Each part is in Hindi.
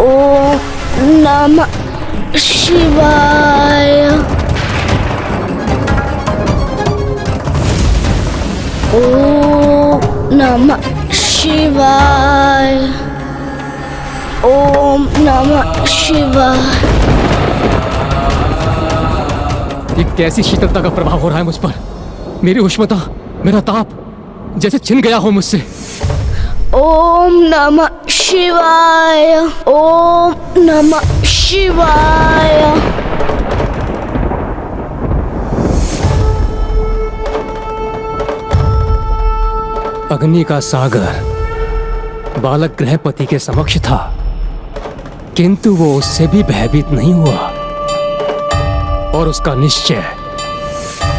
ओम नमः शिवाय। ओम नमः शिवाय। ओम नमः शिवाय। ये कैसी शीतलता का प्रभाव हो रहा है मुझ पर। मेरी उष्णता, मेरा ताप जैसे छिन गया हो मुझसे। ओम नमः शिवाय। ओम नमः शिवाय। अग्नि का सागर बालक गृहपति के समक्ष था, किंतु वो उससे भी भयभीत नहीं हुआ और उसका निश्चय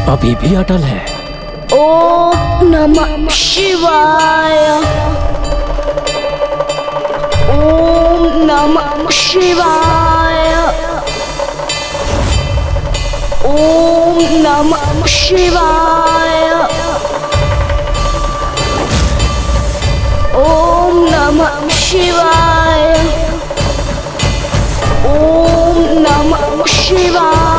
अभी भी अटल है। ओम नमः शिवाय। ओम नमः शिवाय। ओम नमः शिवाय। ओम नमः शिवाय। ओम नमः शिवाय।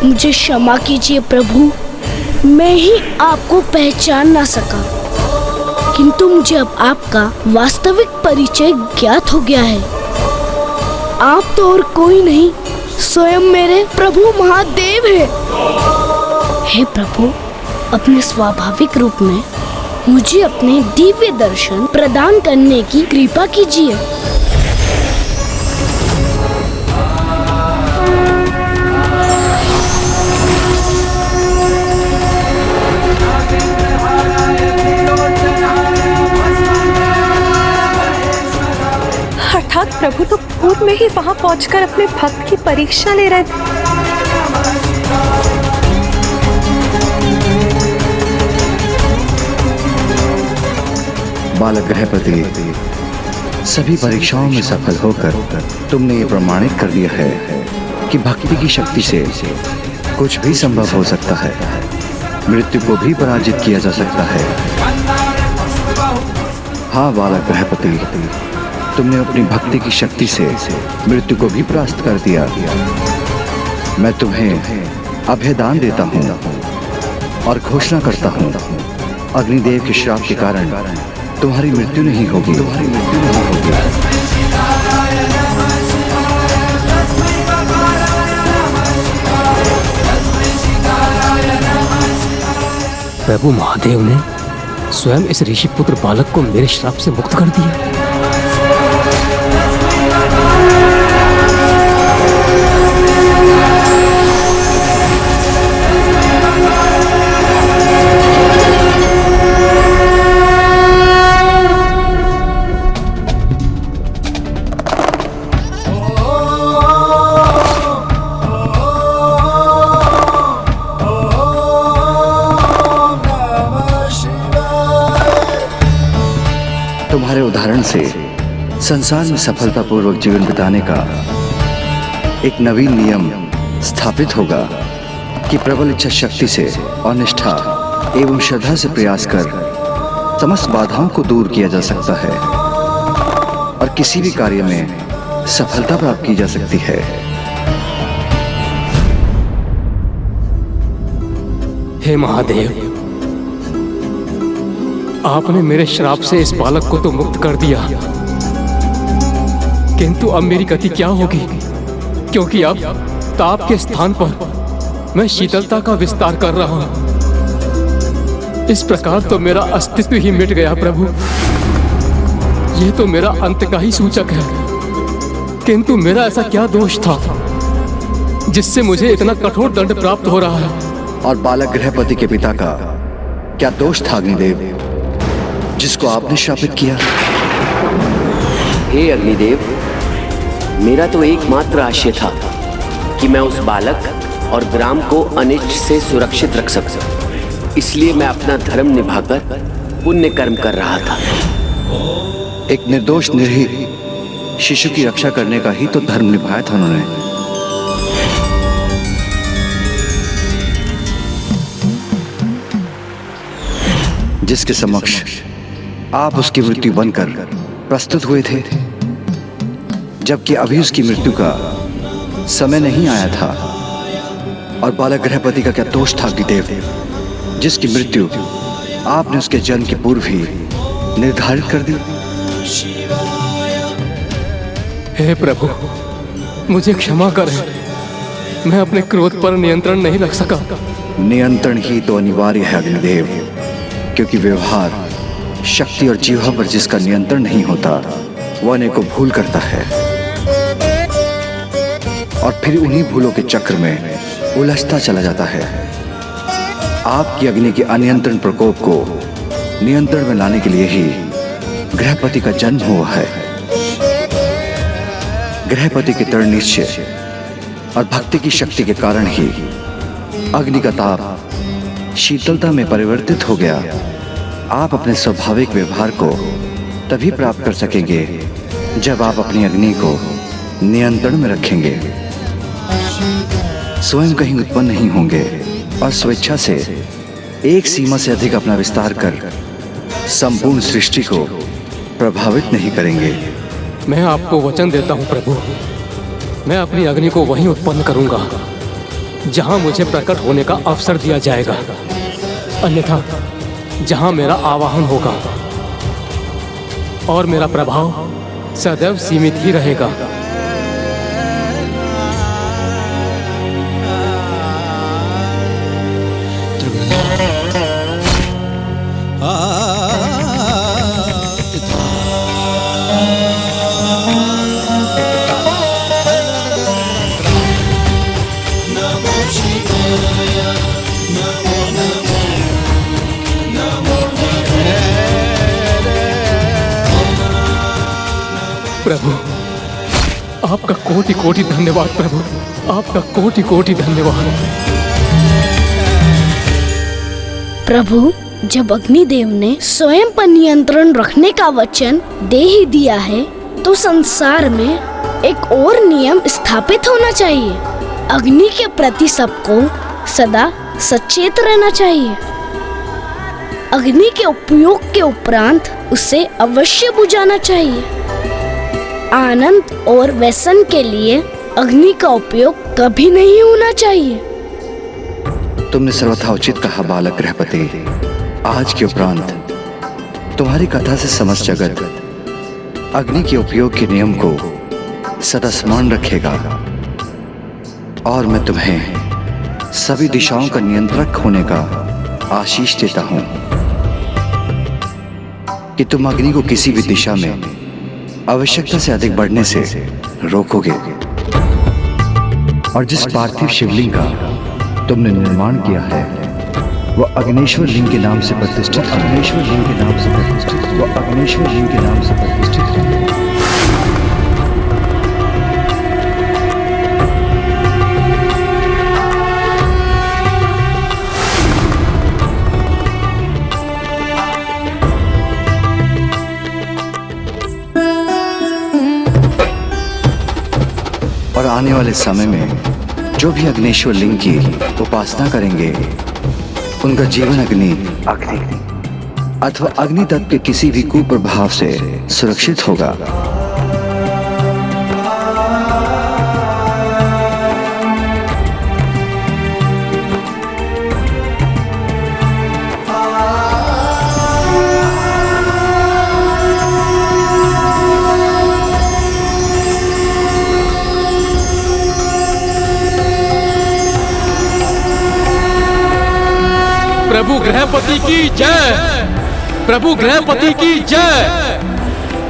मुझे क्षमा कीजिए प्रभु, मैं ही आपको पहचान ना सका, किंतु मुझे अब आपका वास्तविक परिचय ज्ञात हो गया है। आप तो और कोई नहीं, स्वयं मेरे प्रभु महादेव है। हे प्रभु, अपने स्वाभाविक रूप में मुझे अपने दिव्य दर्शन प्रदान करने की कृपा कीजिए। अर्थात प्रभु तो पूर्व में ही वहां पहुंचकर अपने भक्त की परीक्षा ले रहे थे। बालक गृहपति, सभी परीक्षाओं में सफल होकर तुमने ये प्रमाणित कर दिया है कि भक्ति की शक्ति से कुछ भी संभव हो सकता है, मृत्यु को भी पराजित किया जा सकता है। हाँ बालक गृहपति, तुमने अपनी भक्ति की शक्ति से मृत्यु को भी परास्त कर दिया। मैं तुम्हें अभयदान देता हूँ और घोषणा करता हूँ, अग्निदेव के श्राप के कारण तुम्हारी मृत्यु नहीं होगी। प्रभु महादेव ने स्वयं इस ऋषि पुत्र बालक को मेरे श्राप से मुक्त कर दिया। तुम्हारे उदाहरण से संसार में सफलतापूर्वक जीवन बिताने का एक नवीन नियम स्थापित होगा कि प्रबल इच्छा शक्ति से और निष्ठा एवं श्रद्धा से प्रयास कर समस्त बाधाओं को दूर किया जा सकता है और किसी भी कार्य में सफलता प्राप्त की जा सकती है। हे महादेव, आपने मेरे श्राप से इस बालक को तो मुक्त कर दिया, किंतु अब मेरी गति क्या होगी? क्योंकि अब ताप के स्थान पर मैं शीतलता का विस्तार कर रहा हूं। इस प्रकार तो मेरा अस्तित्व ही मिट गया प्रभु। यह तो मेरा अंत का ही सूचक है, किंतु मेरा ऐसा क्या दोष था जिससे मुझे इतना कठोर दंड प्राप्त हो रहा है? और बालक गृहपति के पिता का क्या दोष था अग्निदेव, जिसको आपने शापित किया? हे अग्निदेव, मेरा तो एकमात्र आशय था कि मैं उस बालक और ग्राम को अनिष्ट से सुरक्षित रख सकूं, इसलिए मैं अपना धर्म निभाकर पुण्य कर्म कर रहा था। एक निर्दोष निरीह शिशु की रक्षा करने का ही तो धर्म निभाया था उन्होंने। जिसके समक्ष आप उसकी मृत्यु बनकर प्रस्तुत हुए थे, जबकि अभी उसकी मृत्यु का समय नहीं आया था। और बालक गृहपति का क्या दोष था अग्निदेव, जिसकी मृत्यु आपने उसके जन्म के पूर्व ही निर्धारित कर दी। हे प्रभु, मुझे क्षमा करें, मैं अपने क्रोध पर नियंत्रण नहीं रख सका। नियंत्रण ही तो अनिवार्य है अग्निदेव, क्योंकि व्यवहार, शक्ति और जीवा पर जिसका नियंत्रण नहीं होता वह अनेकों भूल करता है और फिर उन्हीं भूलों के चक्र में उलझता चला जाता है। आपकी अग्नि के अनियंत्रण प्रकोप को नियंत्रण में लाने के लिए ही गृहपति का जन्म हुआ है। गृहपति के दृढ़ निश्चय और भक्ति की शक्ति के कारण ही अग्नि का ताप शीतलता में परिवर्तित हो गया। आप अपने स्वाभाविक व्यवहार को तभी प्राप्त कर सकेंगे जब आप अपनी अग्नि को नियंत्रण में रखेंगे। स्वयं कहीं उत्पन्न नहीं होंगे और स्वेच्छा से एक सीमा से अधिक अपना विस्तार कर संपूर्ण सृष्टि को प्रभावित नहीं करेंगे। मैं आपको वचन देता हूँ प्रभु, मैं अपनी अग्नि को वहीं उत्पन्न करूंगा जहां मुझे प्रकट होने का अवसर दिया जाएगा, अन्यथा जहां मेरा आवाहन होगा और मेरा प्रभाव सदैव सीमित ही रहेगा। प्रभु, आपका कोटि कोटि धन्यवाद प्रभु, आपका कोटि कोटि धन्यवाद। प्रभु, जब अग्निदेव ने स्वयं पर नियंत्रण रखने का वचन दे ही दिया है, तो संसार में एक और नियम स्थापित होना चाहिए। अग्नि के प्रति सबको सदा सचेत रहना चाहिए। अग्नि के उपयोग के उपरांत उसे अवश्य बुझाना चाहिए। आनंद और व्यसन के लिए अग्नि का उपयोग कभी नहीं होना चाहिए। तुमने सर्वथा उचित कहा बालक गृहपति। आज के उपरांत तुम्हारी कथा से समस्त जगत अग्नि के उपयोग के नियम को सदा स्मरण रखेगा और मैं तुम्हें सभी दिशाओं का नियंत्रक होने का आशीष देता हूं कि तुम अग्नि को किसी भी दिशा में आवश्यकता से अधिक बढ़ने से रोकोगे। और जिस पार्थिव शिवलिंग का तुमने निर्माण किया है वह अग्नेश्वर लिंग के नाम से प्रतिष्ठित है। अग्नेश्वर लिंग के नाम से प्रतिष्ठित है। वह अग्नेश्वर लिंग के नाम से प्रतिष्ठित है। और आने वाले समय में जो भी अग्नेश्वर लिंग की उपासना करेंगे उनका जीवन अग्नि अथवा अग्नि तत्व के किसी भी कुप्रभाव से सुरक्षित होगा। प्रभु गृहपति की जय, प्रभु गृहपति की जय,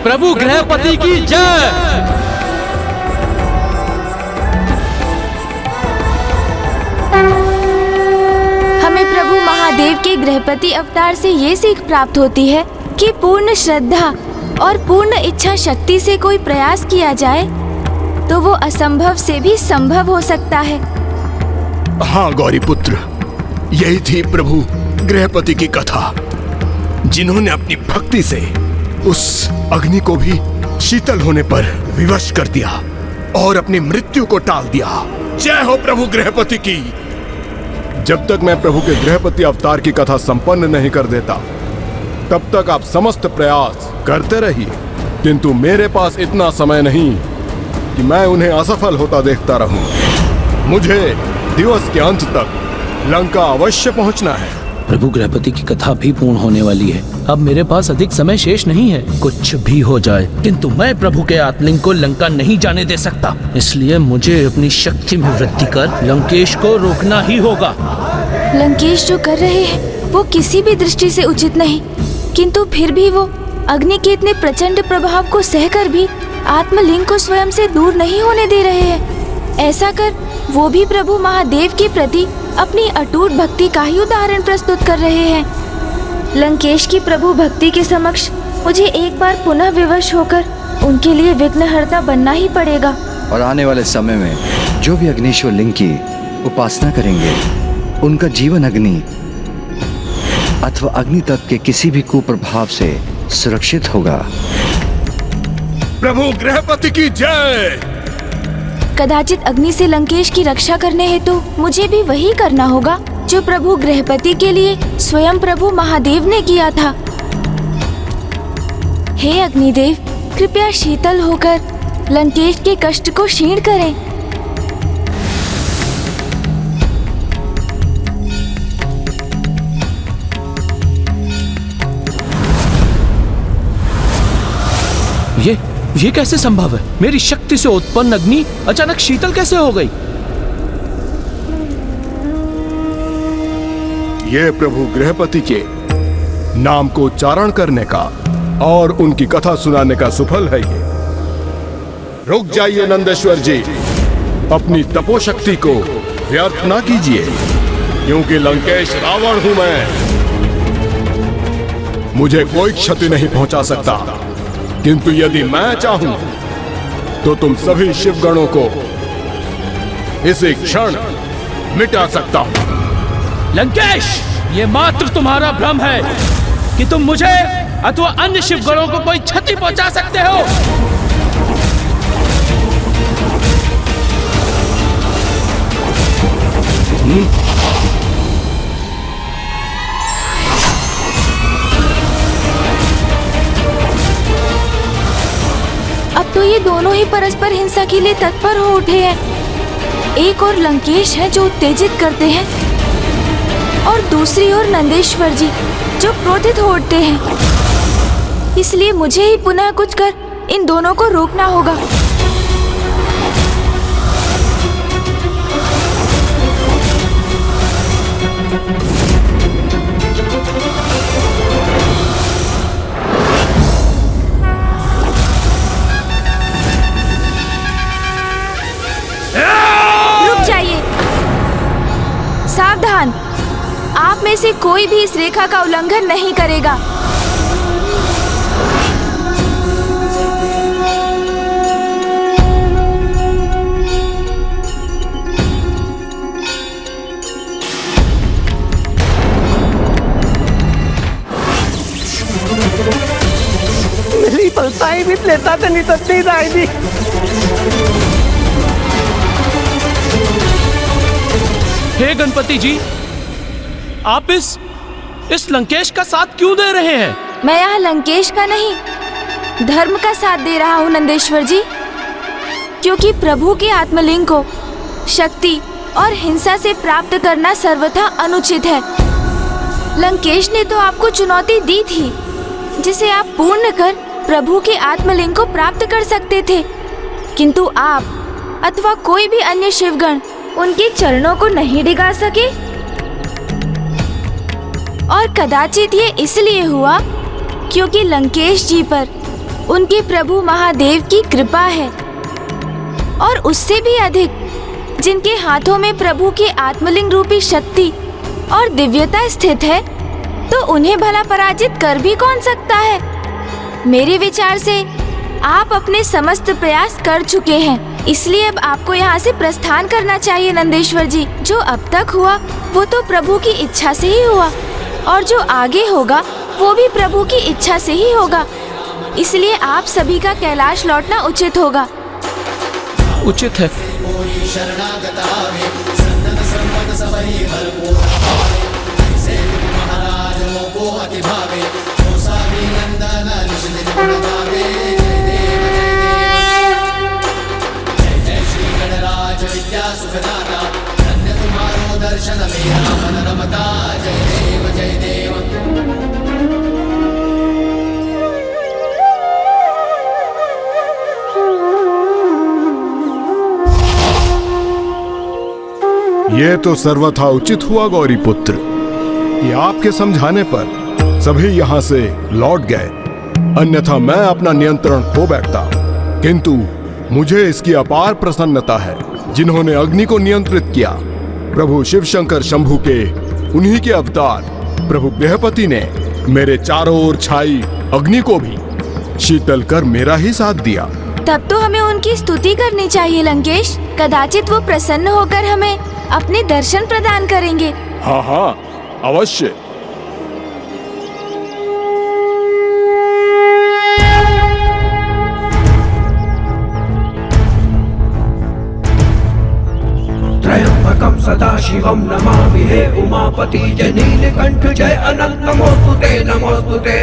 प्रभु गृहपति की जय। हमें प्रभु महादेव के गृहपति अवतार से ये सीख प्राप्त होती है कि पूर्ण श्रद्धा और पूर्ण इच्छा शक्ति से कोई प्रयास किया जाए तो वो असंभव से भी संभव हो सकता है। हाँ गौरी पुत्र, यही थी प्रभु गृहपति की कथा, जिन्होंने अपनी भक्ति से उस अग्नि को भी शीतल होने पर विवश कर दिया और अपनी मृत्यु को टाल दिया। जय हो प्रभु गृहपति की। जब तक मैं प्रभु के गृहपति अवतार की कथा संपन्न नहीं कर देता, तब तक आप समस्त प्रयास करते रहिए, किंतु मेरे पास इतना समय नहीं कि मैं उन्हें असफल होता देखता रहूं। मुझे दिवस के अंत तक लंका अवश्य पहुंचना है। प्रभु गृहपति की कथा भी पूर्ण होने वाली है। अब मेरे पास अधिक समय शेष नहीं है। कुछ भी हो जाए, किंतु मैं प्रभु के आत्मलिंग को लंका नहीं जाने दे सकता। इसलिए मुझे अपनी शक्ति में वृद्धि कर लंकेश को रोकना ही होगा। लंकेश जो कर रहे हैं वो किसी भी दृष्टि से उचित नहीं, किंतु फिर भी वो अग्नि के इतने प्रचंड प्रभाव को सहकर भी आत्मलिंग को स्वयं से दूर नहीं होने दे रहे हैं। ऐसा कर वो भी प्रभु महादेव के प्रति अपनी अटूट भक्ति का ही उदाहरण प्रस्तुत कर रहे हैं। लंकेश की प्रभु भक्ति के समक्ष मुझे एक बार पुनः विवश होकर उनके लिए विघ्नहर्ता बनना ही पड़ेगा। और आने वाले समय में जो भी अग्निश्वर लिंग की उपासना करेंगे, उनका जीवन अग्नि अथवा अग्नि तत्व के किसी भी कुप्रभाव से सुरक्षित होगा। प्रभु गृहपति की जय। कदाचित अग्नि से लंकेश की रक्षा करने हेतु मुझे भी वही करना होगा जो प्रभु गृहपति के लिए स्वयं प्रभु महादेव ने किया था। हे अग्निदेव, कृपया शीतल होकर लंकेश के कष्ट को क्षीण करें। ये कैसे संभव है? मेरी शक्ति से उत्पन्न अग्नि अचानक शीतल कैसे हो गई? ये प्रभु गृहपति के नाम को उच्चारण करने का और उनकी कथा सुनाने का सुफल है ये। रुक जाइए नंदेश्वर जी, अपनी तपोशक्ति को व्यर्थ ना कीजिए, क्योंकि लंकेश रावण हूं मैं। मुझे कोई क्षति नहीं पहुंचा सकता, किंतु यदि मैं चाहूं तो तुम सभी शिवगणों को इसी क्षण मिटा सकता हूं। लंकेश, ये मात्र तुम्हारा भ्रम है कि तुम मुझे अथवा अन्य शिवगणों को कोई क्षति पहुंचा सकते हो। अब तो ये दोनों ही परस्पर हिंसा के लिए तत्पर हो उठे हैं। एक और लंकेश है जो उत्तेजित करते हैं और दूसरी ओर नंदेश्वर जी जो क्रोधित हो उठते हैं। इसलिए मुझे ही पुनः कुछ कर इन दोनों को रोकना होगा। सावधान, आप में से कोई भी इस रेखा का उल्लंघन नहीं करेगा। मेरी पलताई भी लेता तो नहीं तत्ती जाएगी। हे गणपति जी, आप इस लंकेश का साथ क्यों दे रहे हैं? मैं यहाँ लंकेश का नहीं, धर्म का साथ दे रहा हूँ नंदेश्वर जी, क्योंकि प्रभु के आत्मलिंग को शक्ति और हिंसा से प्राप्त करना सर्वथा अनुचित है। लंकेश ने तो आपको चुनौती दी थी, जिसे आप पूर्ण कर प्रभु के आत्मलिंग को प्राप्त कर सकते थे, किंतु आप अथवा कोई भी अन्य शिवगण उनके चरणों को नहीं डिगा सके। और कदाचित ये इसलिए हुआ क्योंकि लंकेश जी पर उनके प्रभु महादेव की कृपा है, और उससे भी अधिक जिनके हाथों में प्रभु के आत्मलिंग रूपी शक्ति और दिव्यता स्थित है, तो उन्हें भला पराजित कर भी कौन सकता है। मेरे विचार से आप अपने समस्त प्रयास कर चुके हैं, इसलिए अब आपको यहाँ से प्रस्थान करना चाहिए नंदेश्वर जी। जो अब तक हुआ वो तो प्रभु की इच्छा से ही हुआ। और जो आगे होगा वो भी प्रभु की इच्छा से ही होगा। इसलिए आप सभी का कैलाश लौटना उचित होगा। उचित है। ये तो सर्वथा उचित हुआ गौरी पुत्र कि आपके समझाने पर सभी यहाँ से लौट गए, अन्यथा मैं अपना नियंत्रण खो बैठता। किंतु मुझे इसकी अपार प्रसन्नता है जिन्होंने अग्नि को नियंत्रित किया। प्रभु शिव शंकर शंभु के उन्हीं के अवतार प्रभु बृहस्पति ने मेरे चारों ओर छाई अग्नि को भी शीतल कर मेरा ही साथ दिया। तब तो हमें उनकी स्तुति करनी चाहिए लंकेश। कदाचित वो प्रसन्न होकर हमें अपने दर्शन प्रदान करेंगे। हाँ हाँ, अवश्य। त्रयंबकं सदाशिवं नमामि हे उमापति जय नीलकंठ जय अनंत नमोस्तुते नमोस्तुते।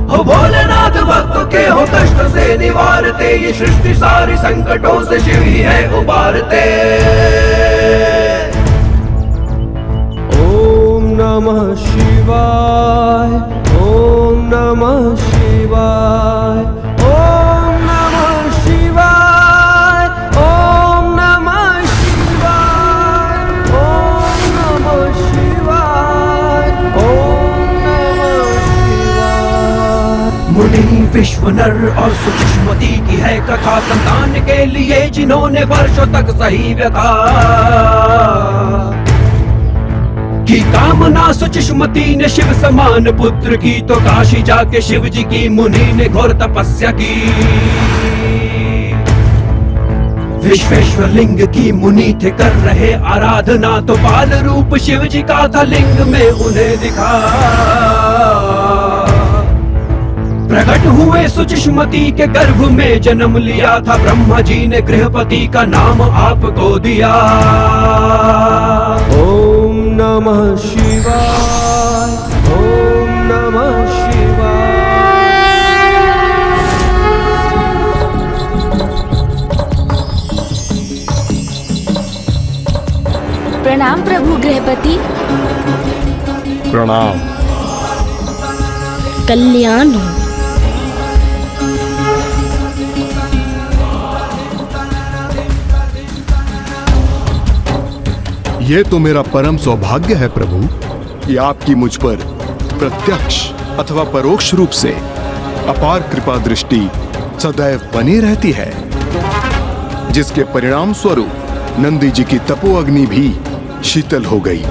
हो भोलेनाथ भक्तों के हो कष्ट से निवारते, ये सृष्टि सारी संकटों से शिव ही है उबारते। ओम नमः शिवाय, ओम नमः शिवाय, ओम नमः शिवाय, ओम नमः शिवाय, ओम नमः शिवाय, ओम नमः शिवाय। मुनि विश्व नर और सुषमति की है कथा, संतान के लिए जिन्होंने वर्षों तक सही व्यथा की कामना। सुषमति ने शिव समान पुत्र की तो काशी जाके शिव जी की मुनि ने घोर तपस्या की। विश्वेश्वर लिंग की मुनि थे कर रहे आराधना, तो बाल रूप शिव जी का था लिंग में उन्हें दिखा। प्रकट हुए सुषमति के गर्भ में जन्म लिया था, ब्रह्मा जी ने गृहपति का नाम आपको दिया। ओम नमः शिवाय, ओम नमः शिवाय। प्रणाम प्रभु गृहपति। प्रणाम। कल्याण हो। ये तो मेरा परम सौभाग्य है प्रभु कि आपकी मुझ पर प्रत्यक्ष अथवा परोक्ष रूप से अपार कृपा दृष्टि सदैव बनी रहती है, जिसके परिणाम स्वरूप नंदी जी की तपो अग्नि भी शीतल हो गई।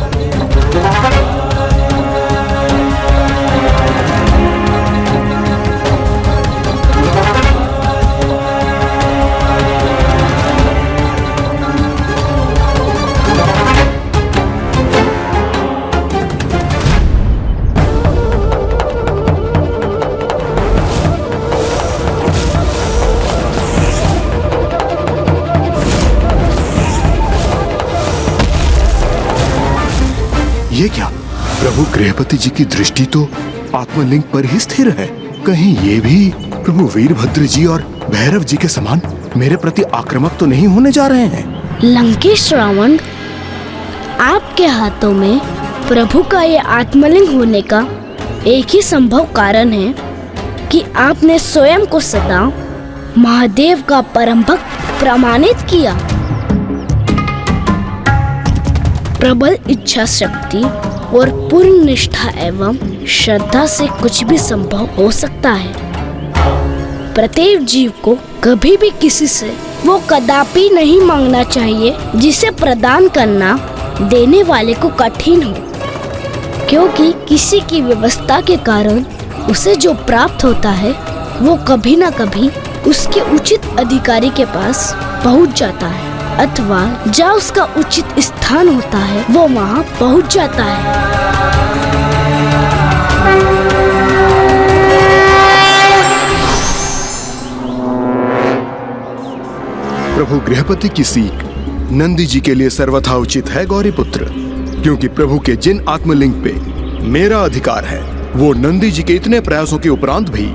ये क्या? प्रभु गृहपति जी की दृष्टि तो आत्मलिंग पर ही स्थिर है। कहीं ये भी प्रभु वीरभद्र जी और भैरव जी के समान मेरे प्रति आक्रामक तो नहीं होने जा रहे हैं? लंकेश रावण, आपके हाथों में प्रभु का ये आत्मलिंग होने का एक ही संभव कारण है कि आपने स्वयं को सदा महादेव का परम भक्त प्रमाणित किया। प्रबल इच्छा शक्ति और पूर्ण निष्ठा एवं श्रद्धा से कुछ भी संभव हो सकता है। प्रत्येक जीव को कभी भी किसी से वो कदापि नहीं मांगना चाहिए जिसे प्रदान करना देने वाले को कठिन हो, क्योंकि किसी की व्यवस्था के कारण उसे जो प्राप्त होता है वो कभी ना कभी उसके उचित अधिकारी के पास पहुंच जाता है। अथवा जहाँ उसका उचित स्थान होता है वो वहाँ पहुँच जाता है। प्रभु गृहपति की सीख नंदी जी के लिए सर्वथा उचित है गौरीपुत्र, क्योंकि प्रभु के जिन आत्मलिंग पे मेरा अधिकार है वो नंदी जी के इतने प्रयासों के उपरांत भी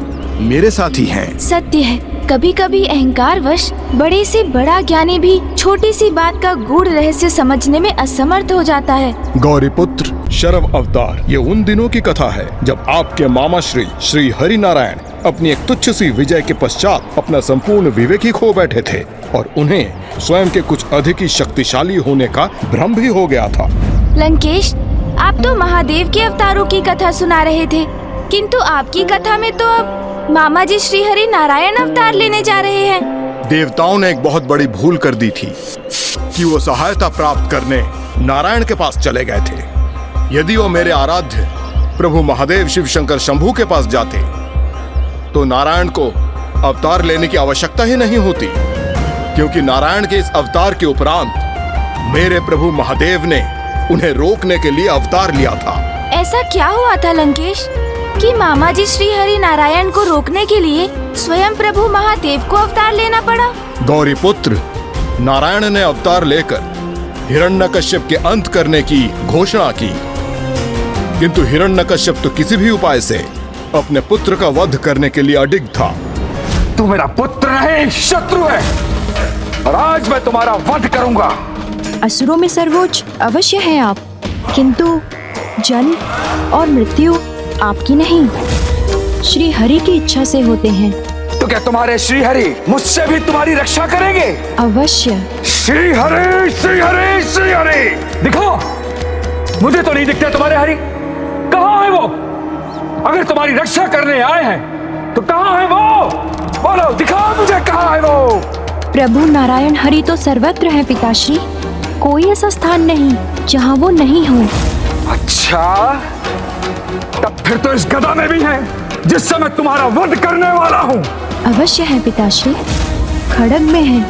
मेरे साथी हैं। सत्य है, कभी कभी अहंकारवश बड़े से बड़ा ज्ञानी भी छोटी सी बात का गूढ़ रहस्य समझने में असमर्थ हो जाता है। गौरीपुत्र शरव अवतार ये उन दिनों की कथा है जब आपके मामा श्री हरि नारायण अपनी एक तुच्छ सी विजय के पश्चात अपना संपूर्ण विवेक ही खो बैठे थे और उन्हें स्वयं के कुछ अधिक ही शक्तिशाली होने का भ्रम भी हो गया था। लंकेश, आप तो महादेव के अवतारों की कथा सुना रहे थे, किंतु आपकी कथा में तो अब मामा जी श्री हरि नारायण अवतार लेने जा रहे हैं। देवताओं ने एक बहुत बड़ी भूल कर दी थी कि वो सहायता प्राप्त करने नारायण के पास चले गए थे। यदि वो मेरे आराध्य प्रभु महादेव शिव शंकर शंभू के पास जाते तो नारायण को अवतार लेने की आवश्यकता ही नहीं होती, क्योंकि नारायण के इस अवतार के उपरांत मेरे प्रभु महादेव ने उन्हें रोकने के लिए अवतार लिया था। ऐसा क्या हुआ था लंकेश कि मामा जी श्री हरि नारायण को रोकने के लिए स्वयं प्रभु महादेव को अवतार लेना पड़ा? गौरीपुत्र, नारायण ने अवतार लेकर हिरण्यकश्यप के अंत करने की घोषणा की, किंतु हिरण्यकश्यप तो किसी भी उपाय से अपने पुत्र का वध करने के लिए अडिग था। तू मेरा पुत्र नहीं, शत्रु है, और आज मैं तुम्हारा वध करूंगा। असुरों में सर्वोच्च अवश्य हैं आप, किंतु जन्म और मृत्यु आपकी नहीं, श्री हरि की इच्छा से होते हैं। तो क्या तुम्हारे श्री हरि मुझसे भी तुम्हारी रक्षा करेंगे? अवश्य। श्री हरि, श्री हरि, श्री हरि। दिखो, मुझे तो नहीं दिखते तुम्हारे हरि। कहाँ है वो? अगर तुम्हारी रक्षा करने आए हैं तो कहाँ है वो? बोलो, दिखाओ मुझे, कहाँ है वो? प्रभु नारायण हरि तो सर्वत्र है पिताश्री, कोई ऐसा स्थान नहीं जहाँ वो नहीं हो। अच्छा, तब फिर तो इस गदा में भी है जिससे मैं तुम्हारा वध करने वाला हूँ। अवश्य है पिताश्री, खड्ग में है,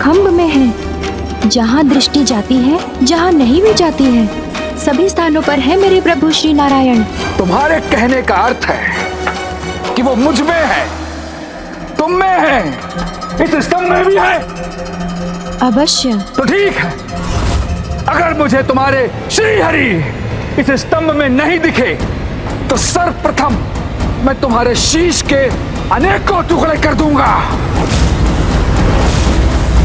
खम्भ में है, जहाँ दृष्टि जाती है, जहाँ नहीं भी जाती है, सभी स्थानों पर है मेरे प्रभु श्री नारायण। तुम्हारे कहने का अर्थ है कि वो मुझ में है, तुम में है, इस स्तंभ में भी है। अवश्य। तो ठीक है, अगर मुझे तुम्हारे श्री हरि इस स्तंभ में नहीं दिखे तो सर्वप्रथम मैं तुम्हारे शीश के अनेकों टुकड़े कर दूंगा।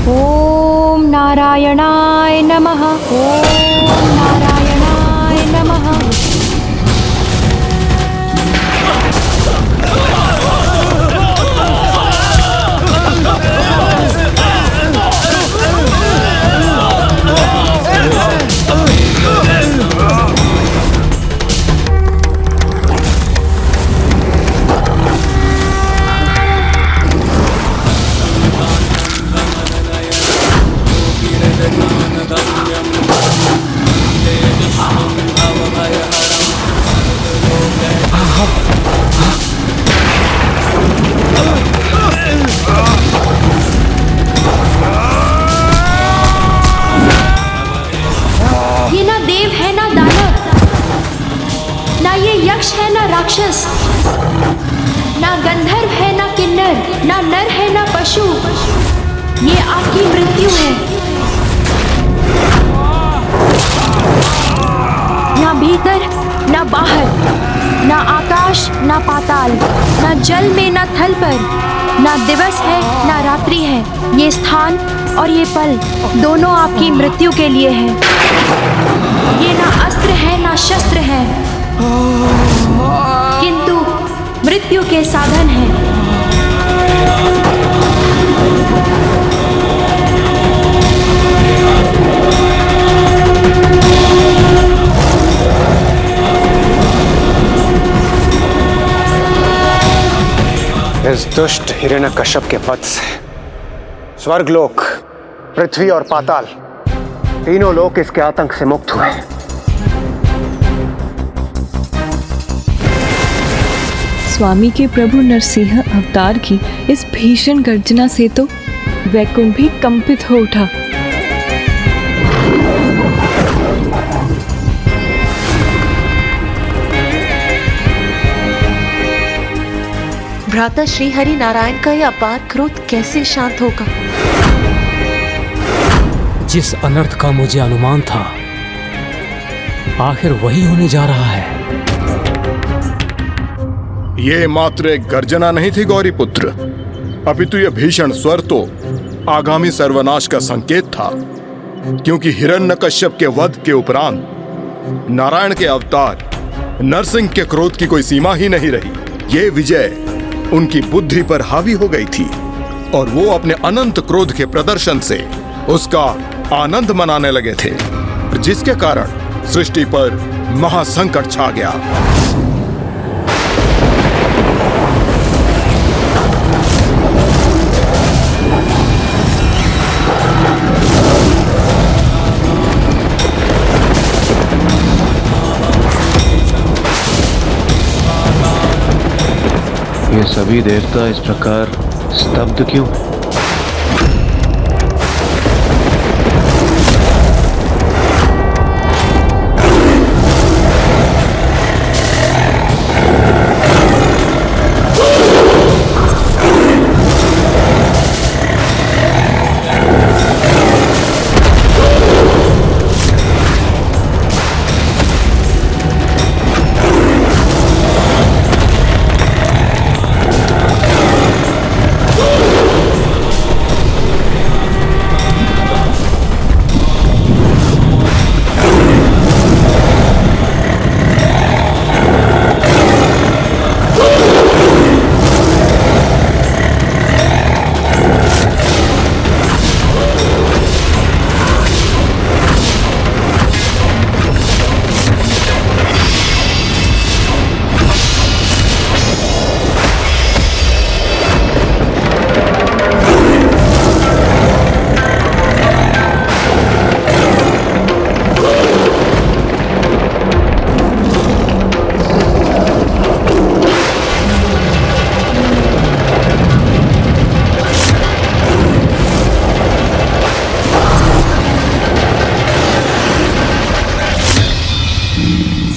ओम नारायणाय नमः, ओम नारायणाय नमः। ये ना देव है ना दानव, ना ये यक्ष है ना राक्षस, ना गंधर्व है ना किन्नर, ना नर है ना पशु, ये आपकी मृत्यु है। ना भीतर ना बाहर, ना आकाश ना पाताल, ना जल में ना थल पर, ना दिवस है ना रात्रि है, ये स्थान और ये पल दोनों आपकी मृत्यु के लिए है। ये ना अस्त्र है ना शस्त्र है, किंतु मृत्यु के साधन हैं। इस दुष्ट हिरण्यकश्यप के वध से स्वर्गलोक, पृथ्वी और पाताल तीनों लोग इसके आतंक से मुक्त हुए। स्वामी के प्रभु नरसिंह अवतार की इस भीषण गर्जना से तो वैकुंठ भी कंपित हो उठा। भ्राता श्री हरि नारायण का यह अपार क्रोध कैसे शांत होगा? जिस अनर्थ का मुझे अनुमान था, आखिर वही होने जा रहा है। ये मात्र एक गर्जना नहीं थी गौरी पुत्र, अपितु यह भीषण स्वर तो आगामी सर्वनाश का संकेत था, क्योंकि हिरण्यकश्यप के वध के उपरांत नारायण के अवतार नरसिंह के क्रोध की कोई सीमा ही नहीं रही। ये विजय उनकी बुद्धि पर हावी हो गई थी और वो अपने अनंत क्रोध के प्रदर्शन से उसका आनंद मनाने लगे थे, जिसके कारण सृष्टि पर महासंकट छा गया। ये सभी देवता इस प्रकार स्तब्ध क्यों है?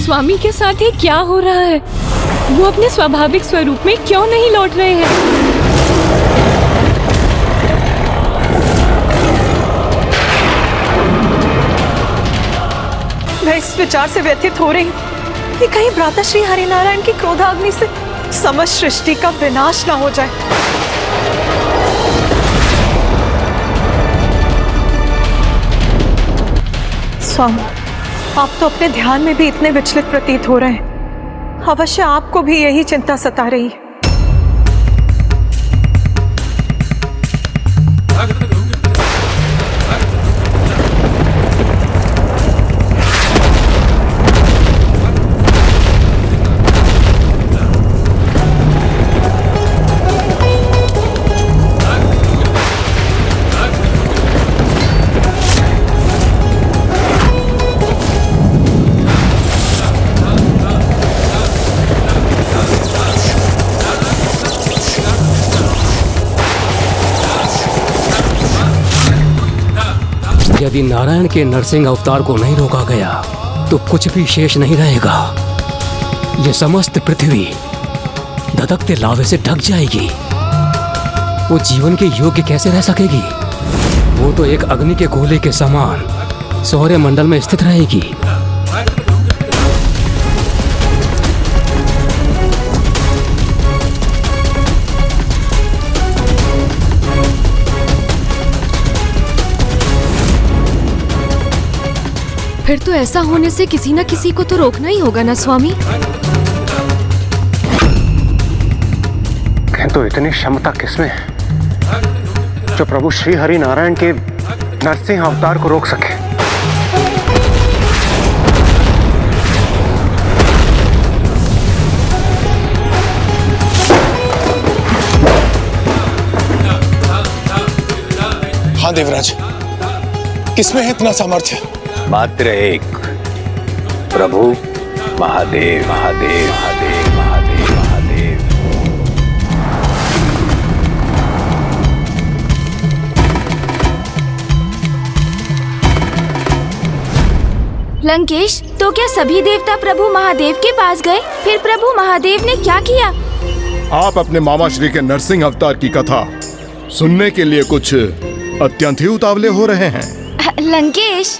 स्वामी के साथ ये क्या हो रहा है? वो अपने स्वाभाविक स्वरूप में क्यों नहीं लौट रहे हैं? मैं इस विचार से व्यथित हो रही हूँ कि कहीं भ्राता श्री हरिनारायण की क्रोधाग्नि से समस्त सृष्टि का विनाश ना हो जाए। स्वामी, आप तो अपने ध्यान में भी इतने विचलित प्रतीत हो रहे हैं। अवश्य आपको भी यही चिंता सता रही है। यदि नारायण के नरसिंह अवतार को नहीं रोका गया तो कुछ भी शेष नहीं रहेगा। यह समस्त पृथ्वी धधकते लावे से ढक जाएगी। वो जीवन के योग्य कैसे रह सकेगी? वो तो एक अग्नि के गोले के समान सौर्य मंडल में स्थित रहेगी। फिर तो ऐसा होने से किसी न किसी को तो रोकना ही होगा ना स्वामी? किंतु इतनी क्षमता किसमें है जो प्रभु श्री हरि नारायण के नरसिंह अवतार को रोक सके? हाँ देवराज, किसमें है इतना सामर्थ्य? मात्र एक, प्रभु महादेव महादेव महादेव महादेव महादेव। लंकेश, तो क्या सभी देवता प्रभु महादेव के पास गए? फिर प्रभु महादेव ने क्या किया? आप अपने मामा श्री के नरसिंह अवतार की कथा सुनने के लिए कुछ अत्यंत ही उतावले हो रहे हैं। लंकेश,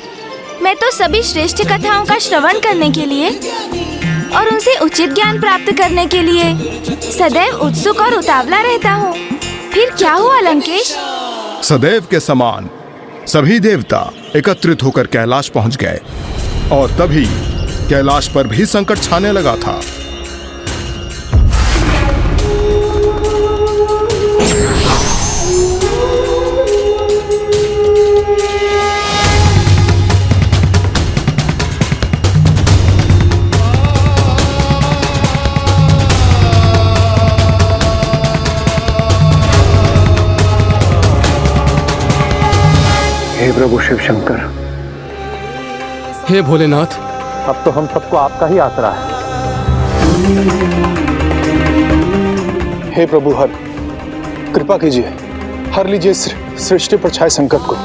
मैं तो सभी श्रेष्ठ कथाओं का श्रवण करने के लिए और उनसे उचित ज्ञान प्राप्त करने के लिए सदैव उत्सुक और उतावला रहता हूँ। फिर क्या हुआ लंकेश? सदैव के समान सभी देवता एकत्रित होकर कैलाश पहुंच गए और तभी कैलाश पर भी संकट छाने लगा था। हे प्रभु शिव शंकर, हे भोलेनाथ, अब तो हम सबको आपका ही आसरा है। हे प्रभु हर कृपा कीजिए, हर लीजिए सृष्टि पर छाए संकट को।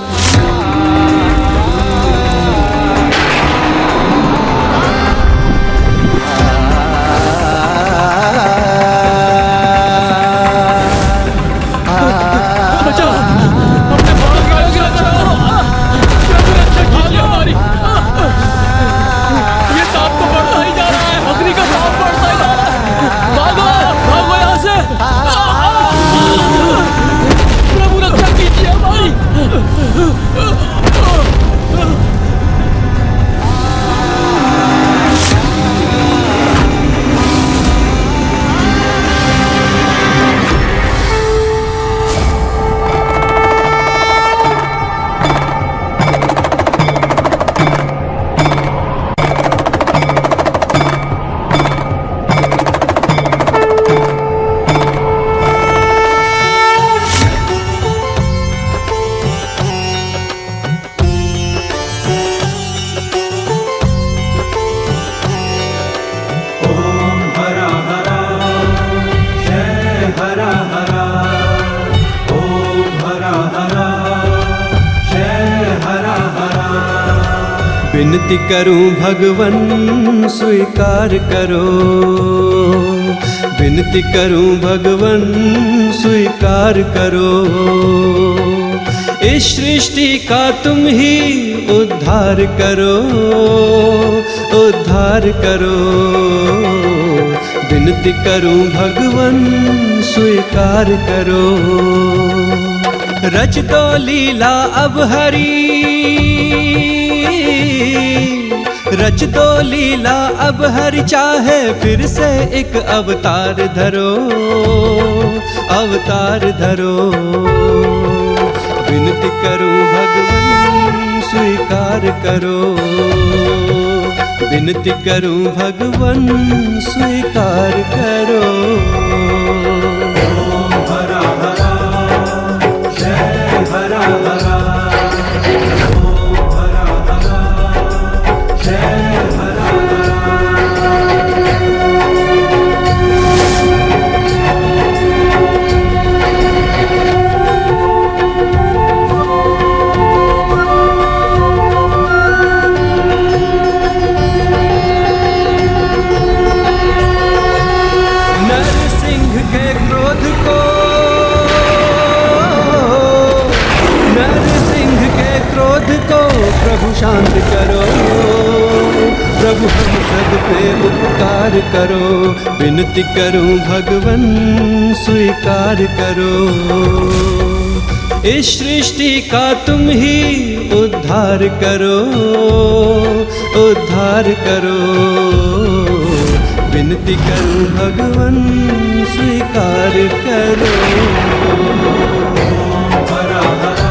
विनती करूं भगवन स्वीकार करो, विनती करूं भगवन स्वीकार करो। इस सृष्टि का तुम ही उद्धार करो, उद्धार करो। विनती करूं भगवन स्वीकार करो। रच दो लीला अब हरी, रच दो लीला अब हर चाहे फिर से एक अवतार धरो, अवतार धरो। विनती करूं भगवन स्वीकार करो, विनती करूं भगवन स्वीकार करो। ओम हरा हरा जय हरा हरा, प्रभु शांत करो, प्रभु हम सब पे उपकार करो। विनती करूं भगवन स्वीकार करो। इस सृष्टि का तुम ही उद्धार करो, उद्धार करो। विनती करूं भगवन स्वीकार करो। हरा हरा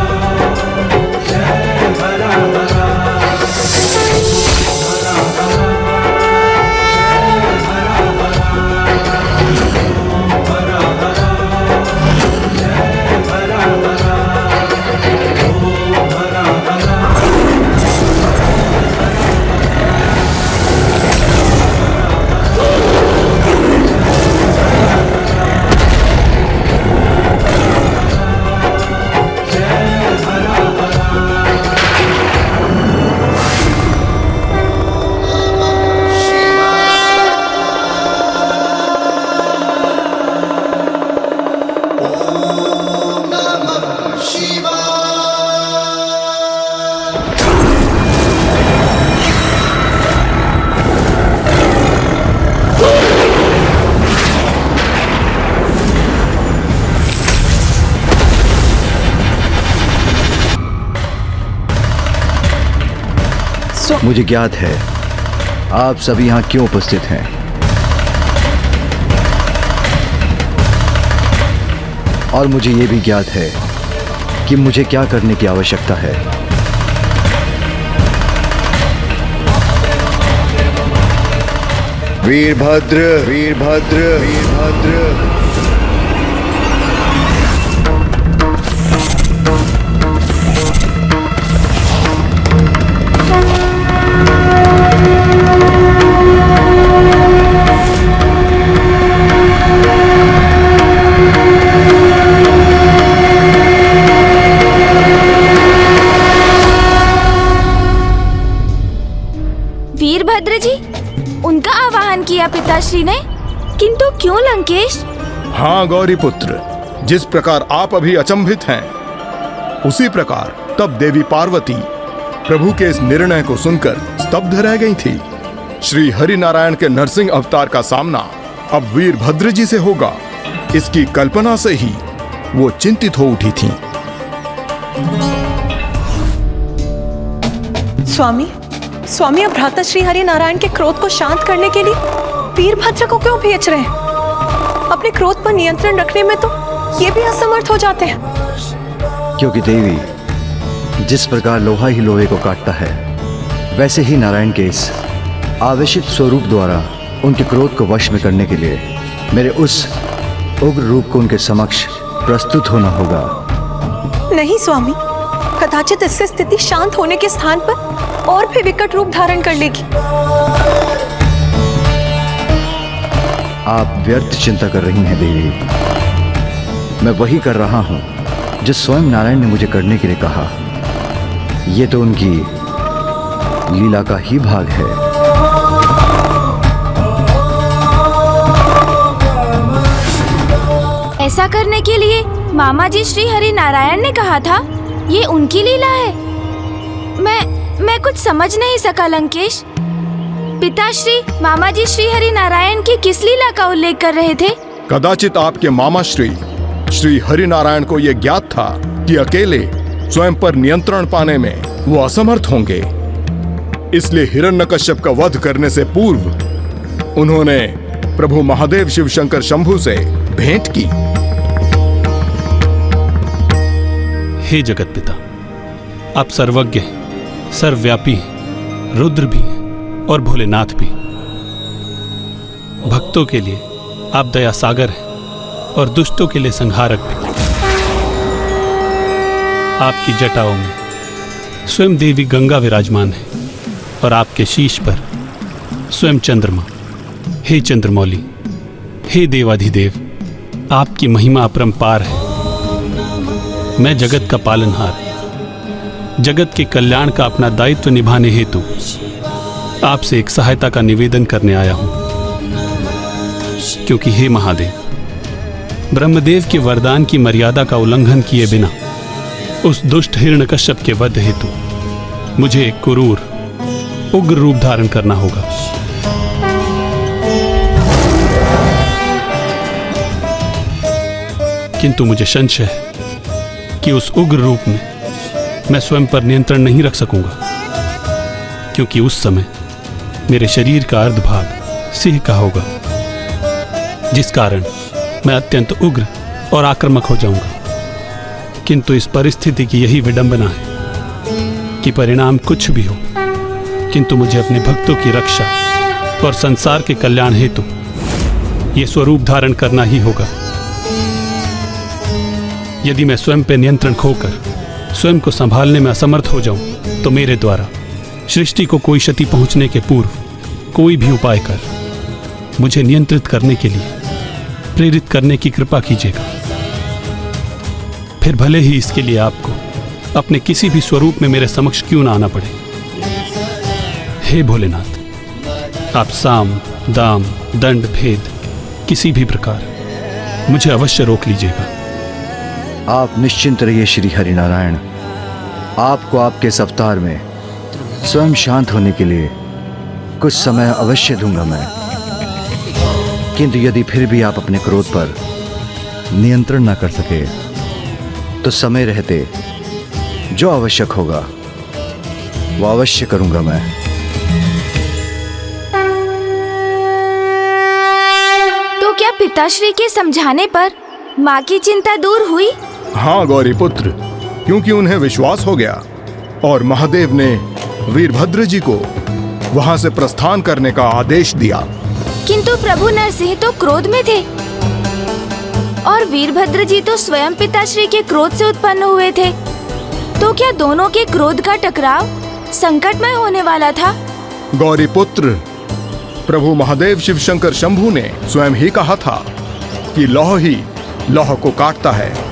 मुझे ज्ञात है आप सभी यहाँ क्यों उपस्थित हैं। और मुझे ये भी ज्ञात है कि मुझे क्या करने की आवश्यकता है। वीरभद्र, वीरभद्र, वीरभद्र। वीरभद्र जी, उनका आवाहन किया पिताश्री ने, किंतु क्यों लंकेश? हाँ गौरी पुत्र, जिस प्रकार आप अभी अचंभित हैं, उसी प्रकार तब देवी पार्वती प्रभु के इस निर्णय को सुनकर स्तब्ध रह गई थी। श्री हरि नारायण के नरसिंह अवतार का सामना अब वीरभद्र जी से होगा, इसकी कल्पना से ही वो चिंतित हो उठी थीं। स्वामी अब भ्राता श्री हरि नारायण के क्रोध को शांत करने के लिए वीरभद्र को क्यों भेज रहे हैं? अपने क्रोध पर नियंत्रण रखने में तो ये भी असमर्थ हो जाते हैं। क्योंकि देवी, जिस प्रकार लोहा ही लोहे को काटता है, वैसे ही नारायण के इस आवेशित स्वरूप द्वारा उनके क्रोध को वश में करने के लिए मेरे उस उग्र रूप को उनके समक्ष प्रस्तुत होना होगा। नहीं स्वामी, कदाचित इससे स्थिति शांत होने के स्थान पर और भी विकट रूप धारण कर लेगी। आप व्यर्थ चिंता कर रही हैं देवी। मैं वही कर रहा हूं जो स्वयं नारायण ने मुझे करने के लिए कहा। यह तो उनकी लीला का ही भाग है। ऐसा करने के लिए मामा जी श्री हरि नारायण ने कहा था, ये उनकी लीला है। मैं कुछ समझ नहीं सका लंकेश। पिताश्री मामा जी श्री हरि नारायण की किस लीला का उल्लेख कर रहे थे? कदाचित आपके मामा श्री हरि नारायण को यह ज्ञात था कि अकेले स्वयं पर नियंत्रण पाने में वो असमर्थ होंगे, इसलिए हिरण्यकश्यप का वध करने से पूर्व उन्होंने प्रभु महादेव शिव शंकर शंभु से भेंट की। हे जगत पिता, आप सर्वज्ञ हैं, सर्वव्यापी हैं, रुद्र भी हैं और भोलेनाथ भी। भक्तों के लिए आप दया सागर हैं और दुष्टों के लिए संहारक भी। आपकी जटाओं में स्वयं देवी गंगा विराजमान है और आपके शीश पर स्वयं चंद्रमा। हे चंद्रमौली, हे देवाधिदेव, आपकी महिमा अपरंपार है। मैं जगत का पालनहार, जगत के कल्याण का अपना दायित्व निभाने हेतु आपसे एक सहायता का निवेदन करने आया हूं। क्योंकि हे महादेव, ब्रह्मदेव के वरदान की मर्यादा का उल्लंघन किए बिना उस दुष्ट हिरण्यकश्यप के वध हेतु मुझे एक क्रूर उग्र रूप धारण करना होगा। किंतु मुझे संशय है कि उस उग्र रूप में मैं स्वयं पर नियंत्रण नहीं रख सकूंगा, क्योंकि उस समय मेरे शरीर का अर्धभाग सिंह का होगा, जिस कारण मैं अत्यंत उग्र और आक्रामक हो जाऊंगा। किंतु इस परिस्थिति की यही विडंबना है कि परिणाम कुछ भी हो, किंतु मुझे अपने भक्तों की रक्षा और संसार के कल्याण हेतु ये स्वरूप धारण करना ही होगा। यदि मैं स्वयं पर नियंत्रण खोकर स्वयं को संभालने में असमर्थ हो जाऊं, तो मेरे द्वारा सृष्टि को कोई क्षति पहुंचने के पूर्व कोई भी उपाय कर मुझे नियंत्रित करने के लिए प्रेरित करने की कृपा कीजिएगा। फिर भले ही इसके लिए आपको अपने किसी भी स्वरूप में मेरे समक्ष क्यों ना आना पड़े। हे भोलेनाथ, आप साम, दाम, दंड, भेद किसी भी प्रकार मुझे अवश्य रोक लीजिएगा। आप निश्चिंत रहिए श्री हरि नारायण। आपको आपके इस अवतार में स्वयं शांत होने के लिए कुछ समय अवश्य दूंगा मैं। किंतु यदि फिर भी आप अपने क्रोध पर नियंत्रण न कर सके, तो समय रहते जो आवश्यक होगा वो अवश्य करूंगा मैं। तो क्या पिताश्री के समझाने पर माँ की चिंता दूर हुई? हाँ गौरी पुत्र, क्योंकि उन्हें विश्वास हो गया और महादेव ने वीरभद्र जी को वहां से प्रस्थान करने का आदेश दिया। किंतु प्रभु नरसिंह तो क्रोध में थे और वीरभद्र जी तो स्वयं पिताश्री के क्रोध से उत्पन्न हुए थे। तो क्या दोनों के क्रोध का टकराव संकटमय होने वाला था? गौरी पुत्र, प्रभु महादेव शिव शंकर शंभु ने स्वयं ही कहा था कि लौह ही लौह को काटता है।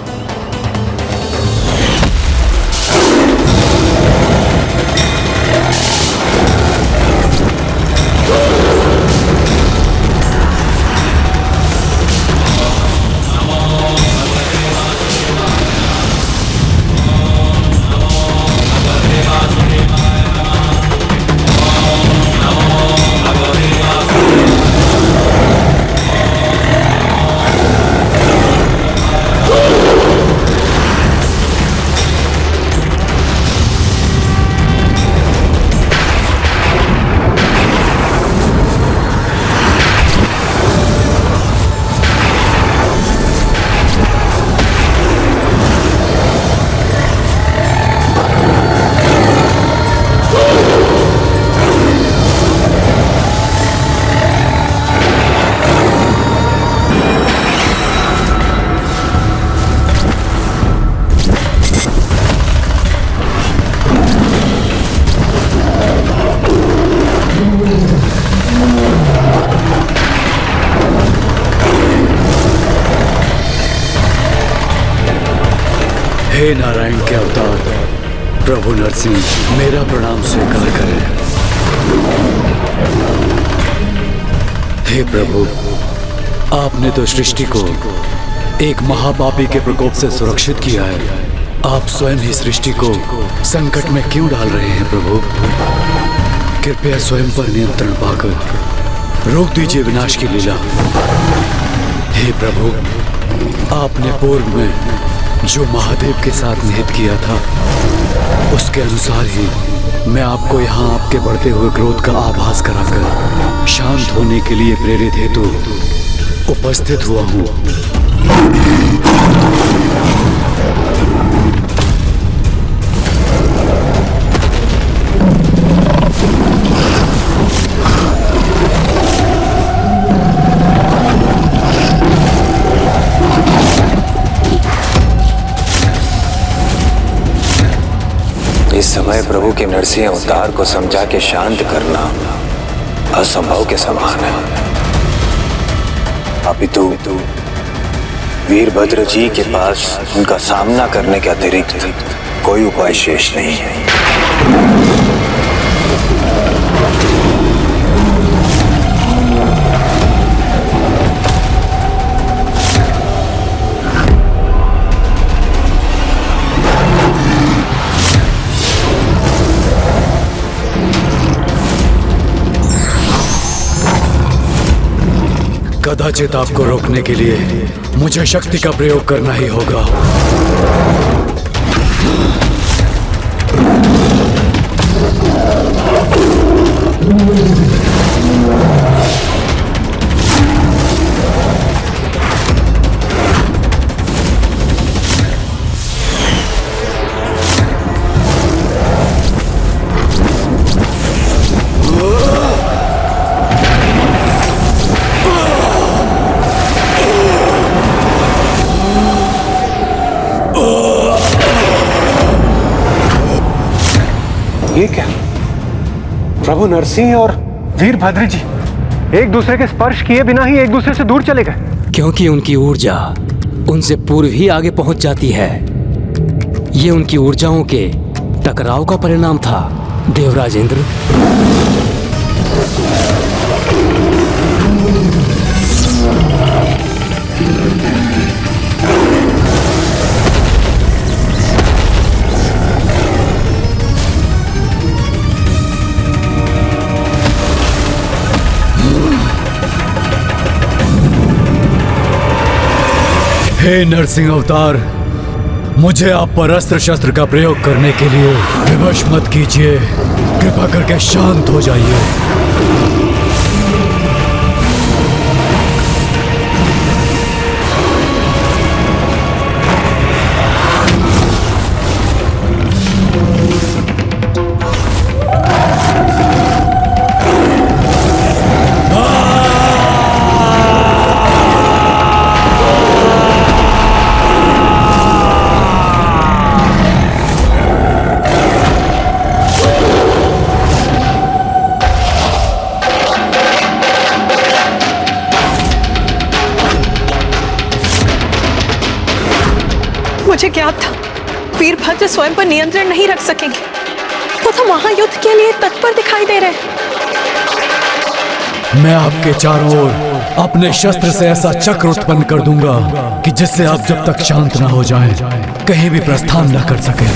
हे नारायण के अवतार प्रभु नरसिंह, मेरा प्रणाम स्वीकार करें। हे प्रभु, आपने तो सृष्टि को एक महापापी के प्रकोप से सुरक्षित किया है। आप स्वयं ही सृष्टि को संकट में क्यों डाल रहे हैं प्रभु? कृपया स्वयं पर नियंत्रण पाकर रोक दीजिए विनाश की लीला। हे प्रभु, आपने पूर्व में जो महादेव के साथ निहित किया था उसके अनुसार ही मैं आपको यहाँ आपके बढ़ते हुए क्रोध का आभास कराकर शांत होने के लिए प्रेरित हेतु उपस्थित हुआ हूँ। इस समय प्रभु के नरसिंह अवतार को समझा के शांत करना असंभव के समान है। अपितु वीरभद्र जी के पास उनका सामना करने के अतिरिक्त कोई उपाय शेष नहीं है। कदाचित आपको रोकने के लिए मुझे शक्ति का प्रयोग करना ही होगा। ये क्या? प्रभु नरसिंह और वीरभद्र जी एक दूसरे के स्पर्श किए बिना ही एक दूसरे से दूर चले गए। क्योंकि उनकी ऊर्जा उनसे पूर्व ही आगे पहुंच जाती है। ये उनकी ऊर्जाओं के टकराव का परिणाम था देवराज इंद्र। हे नरसिंह अवतार, मुझे आप पर अस्त्र शस्त्र का प्रयोग करने के लिए विवश मत कीजिए। कृपा करके शांत हो जाइए। मुझे ज्ञात था वीरभद्र स्वयं पर नियंत्रण नहीं रख सकेंगे। वो तो महायुद्ध के लिए तत्पर दिखाई दे रहे हैं। मैं आपके चारों ओर अपने शस्त्र से ऐसा चक्र उत्पन्न कर दूंगा कि जिससे आप जब तक शांत ना हो जाएं, कहीं भी प्रस्थान न कर सकें।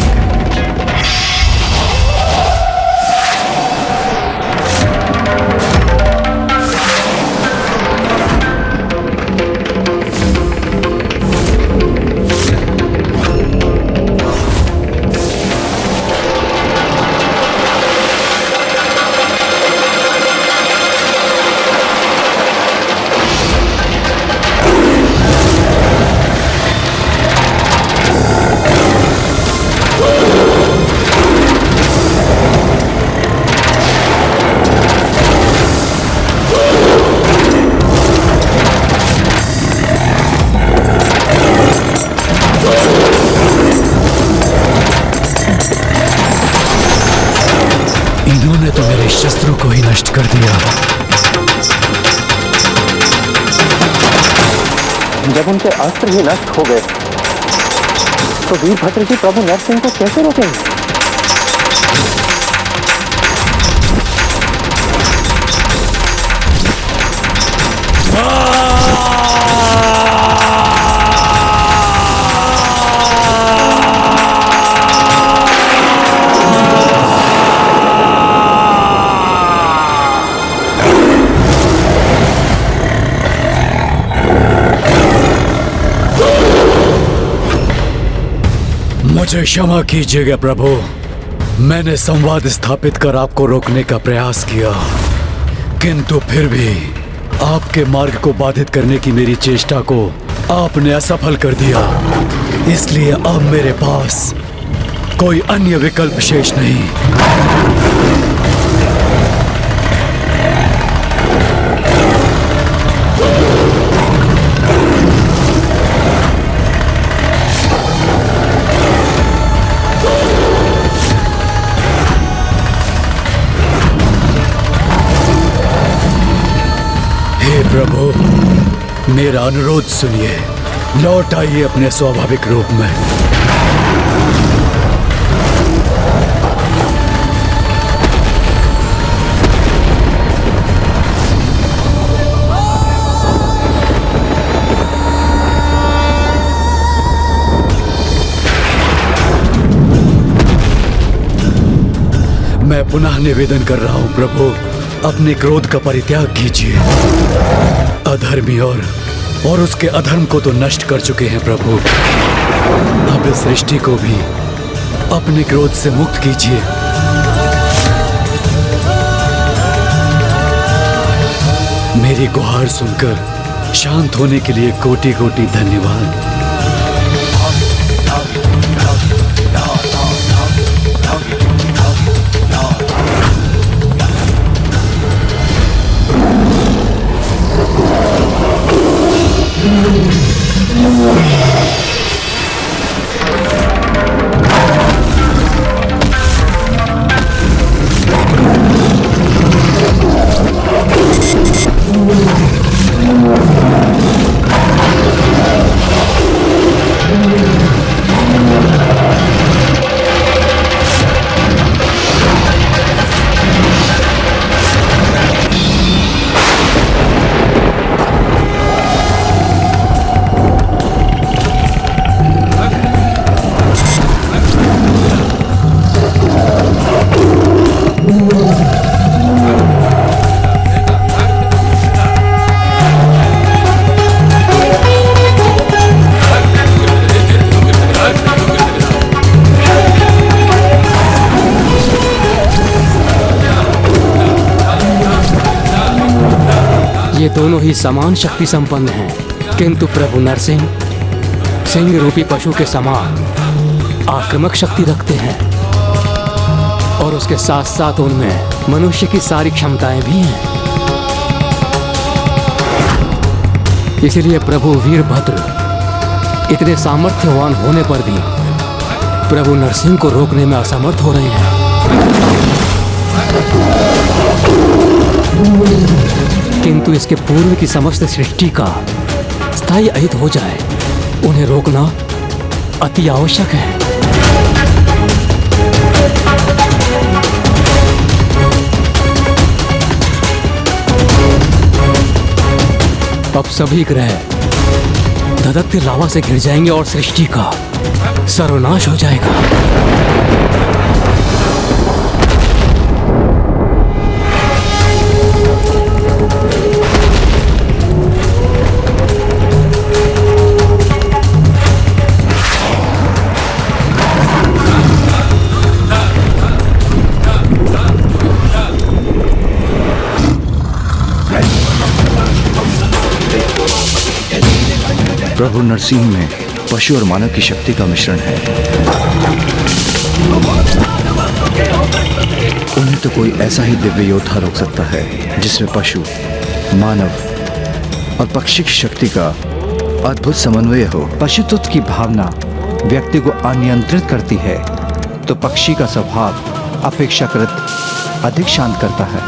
इन्होंने तो मेरे शस्त्रों को ही नष्ट कर दिया। जब उनके अस्त्र ही नष्ट हो गए तो वीरभद्र जी प्रभु नरसिंह को कैसे रोकेंगे? मुझे क्षमा कीजिएगा प्रभु, मैंने संवाद स्थापित कर आपको रोकने का प्रयास किया, किंतु फिर भी आपके मार्ग को बाधित करने की मेरी चेष्टा को आपने असफल कर दिया। इसलिए अब मेरे पास कोई अन्य विकल्प शेष नहीं। प्रभु, मेरा अनुरोध सुनिए, लौट आइए अपने स्वाभाविक रूप में। मैं पुनः निवेदन कर रहा हूं प्रभु, अपने क्रोध का परित्याग कीजिए। अधर्मी और उसके अधर्म को तो नष्ट कर चुके हैं प्रभु, अब इस सृष्टि को भी अपने क्रोध से मुक्त कीजिए। मेरी गुहार सुनकर शांत होने के लिए कोटि कोटि धन्यवाद। ये दोनों ही समान शक्ति संपन्न हैं, किंतु प्रभु नरसिंह सिंह रूपी पशु के समान आक्रामक शक्ति रखते हैं और उसके साथ साथ उनमें मनुष्य की सारी क्षमताएं भी हैं। इसलिए प्रभु वीरभद्र इतने सामर्थ्यवान होने पर भी प्रभु नरसिंह को रोकने में असमर्थ हो रहे हैं। किंतु इसके पूर्व की समस्त सृष्टि का स्थायी अहित हो जाए, उन्हें रोकना अति आवश्यक है। अब सभी ग्रह धधकते लावा से घिर जाएंगे और सृष्टि का सर्वनाश हो जाएगा। प्रभु नरसिंह में पशु और मानव की शक्ति का मिश्रण है। उन्हें तो कोई ऐसा ही दिव्य योद्धा रोक सकता है जिसमें पशु, मानव और पक्षी की शक्ति का अद्भुत समन्वय हो। पशुत्व की भावना व्यक्ति को अनियंत्रित करती है, तो पक्षी का स्वभाव अपेक्षाकृत अधिक शांत करता है।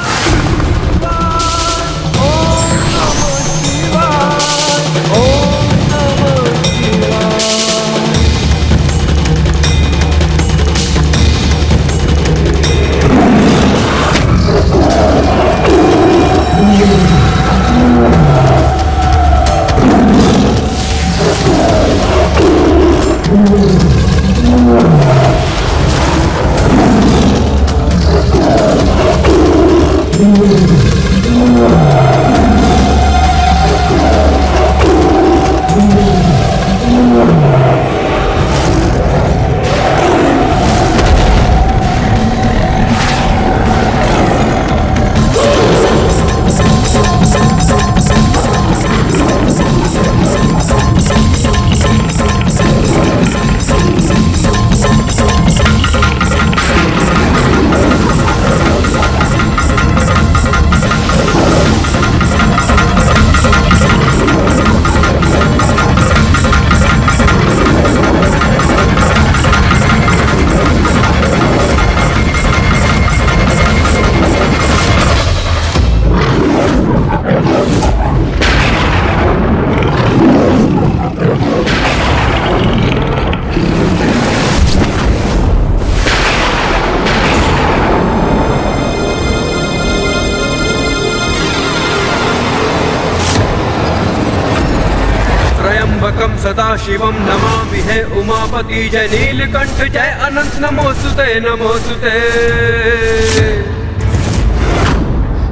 सदा शिवम नमामि है उमापति जय नीलकंठ जय अनंत नमोस्तुते नमोस्तुते।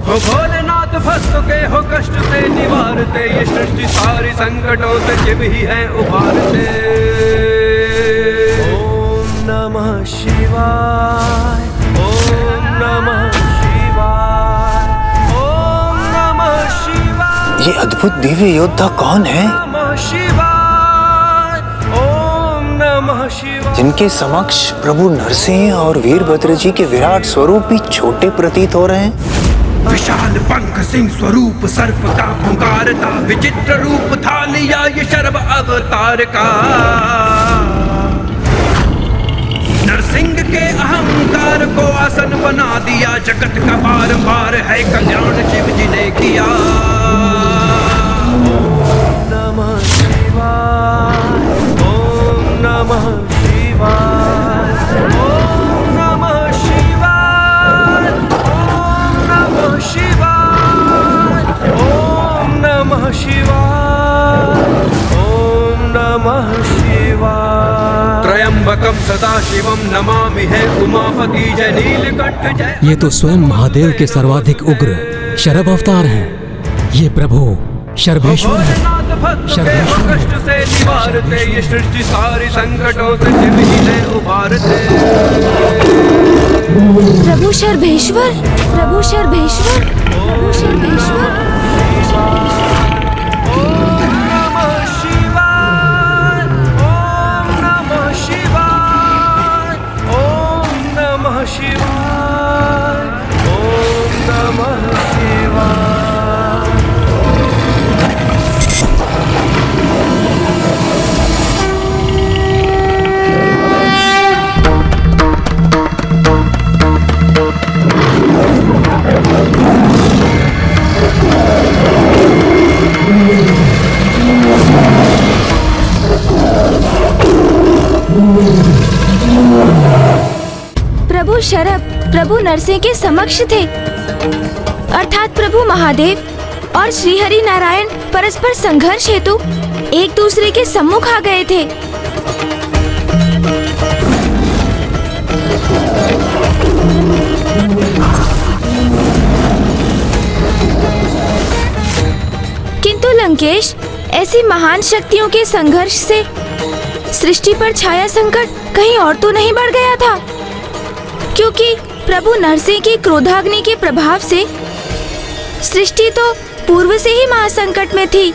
हो भोलेनाथ भक्त के हो कष्ट से निवारते, ये सृष्टि सारी संकटों से शिव ही है उबारते। ओम नमः शिवाय, ओम नमः शिवाय, ओम नमः शिवाय। ये अद्भुत दिव्य योद्धा कौन है जिनके समक्ष प्रभु नरसिंह और वीरभद्र जी के विराट स्वरूप भी छोटे प्रतीत हो रहे हैं? विशाल पंख सिंह स्वरूप सर्प का पुकार था, विचित्र रूप था लिया ये शर्व अवतार का। नरसिंह के अहंकार को आसन बना दिया, जगत का बार है कल्याण शिव जी ने किया। ओम नमः शिवाय, ओम नमः शिवाय, ओम नमः शिवाय, ओम नमः शिवाय, ओम नमः शिवाय, ओम नमः शिवाय। त्रयंबकम सदा शिवम नमामि है उमापति जय नीलकंठ जय। ये तो स्वयं महादेव के सर्वाधिक उग्र शरभ अवतार हैं। ये प्रभु शर्भेश्वर है। कष्ट से निवारते, ये सृष्टि सारी संकटों से शिव ही है उबारते। प्रभु शर्भेश्वर, प्रभु शर्भेश्वर, प्रभु शर्भेश्वर। तरफ प्रभु नरसिंह के समक्ष थे, अर्थात प्रभु महादेव और श्री हरि नारायण परस्पर संघर्ष हेतु एक दूसरे के सम्मुख आ गए थे। किंतु लंकेश, ऐसी महान शक्तियों के संघर्ष से सृष्टि पर छाया संकट कहीं और तो नहीं बढ़ गया था, क्योंकि प्रभु नरसिंह की क्रोधाग्नि के प्रभाव से सृष्टि तो पूर्व से ही महासंकट में थी।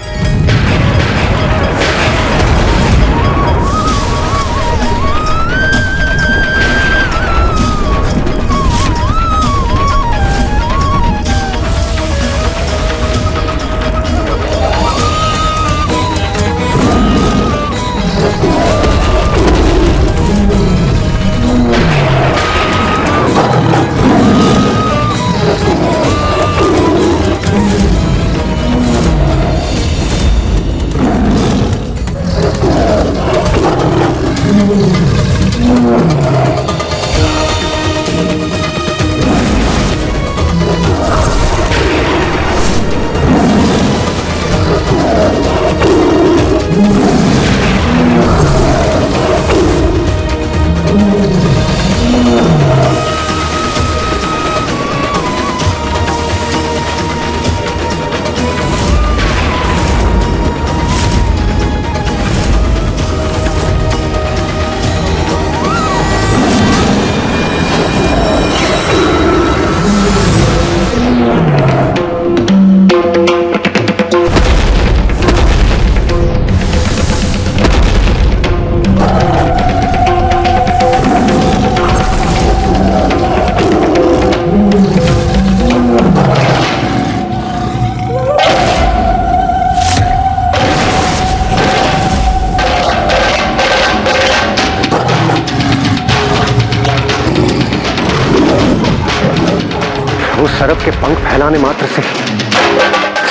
सरब के पंख फैलाने मात्र से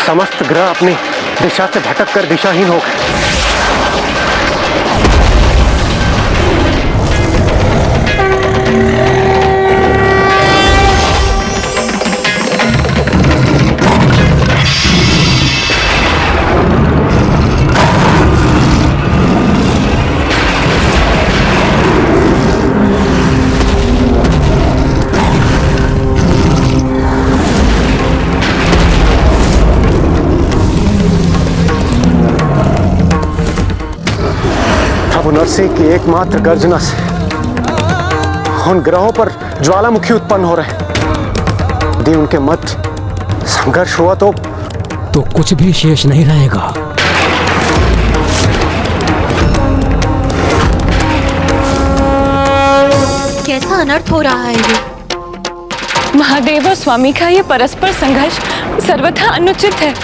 समस्त ग्रह अपनी दिशा से भटक कर दिशाहीन हो गए। नरसिंह की एकमात्र गर्जना से उन ग्रहों पर ज्वालामुखी उत्पन्न हो रहे। यदि उनके मध्य संघर्ष हुआ तो कुछ भी शेष नहीं रहेगा। कैसा अनर्थ हो रहा है ये? महादेव और स्वामी का ये परस्पर संघर्ष सर्वथा अनुचित है।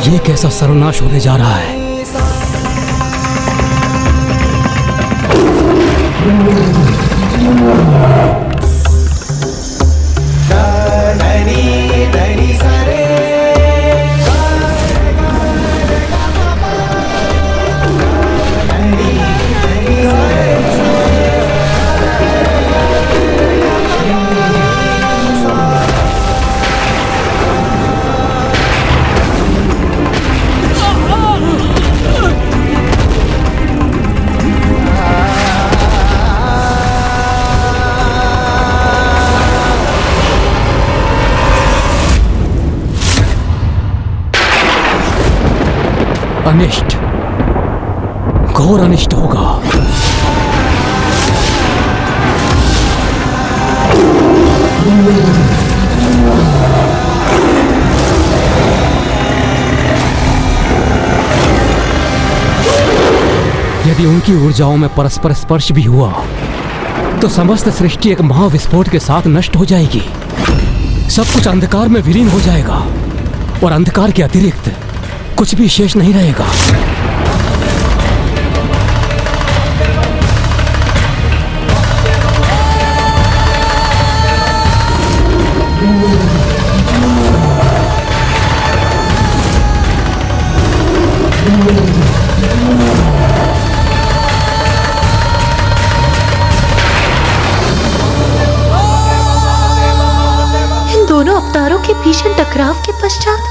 ये कैसा सर्वनाश होने जा रहा है? अनिष्ट, घोर अनिष्ट होगा। यदि उनकी ऊर्जाओं में परस्पर स्पर्श भी हुआ तो समस्त सृष्टि एक महाविस्फोट के साथ नष्ट हो जाएगी। सब कुछ अंधकार में विलीन हो जाएगा और अंधकार के अतिरिक्त कुछ भी शेष नहीं रहेगा। दोनों अवतारों के भीषण टकराव के पश्चात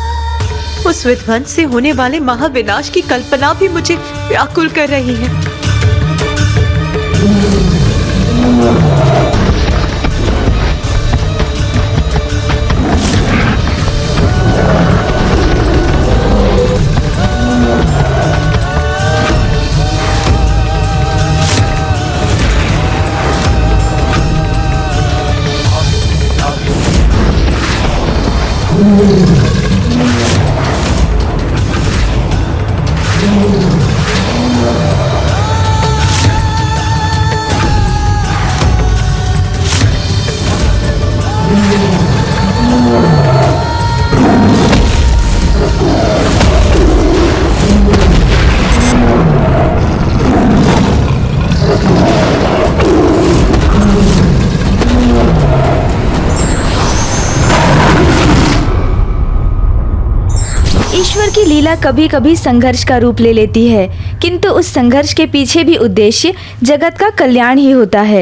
उस विध्वंस से होने वाले महाविनाश की कल्पना भी मुझे व्याकुल कर रही है। ईश्वर की लीला कभी कभी संघर्ष का रूप ले लेती है, किंतु उस संघर्ष के पीछे भी उद्देश्य जगत का कल्याण ही होता है।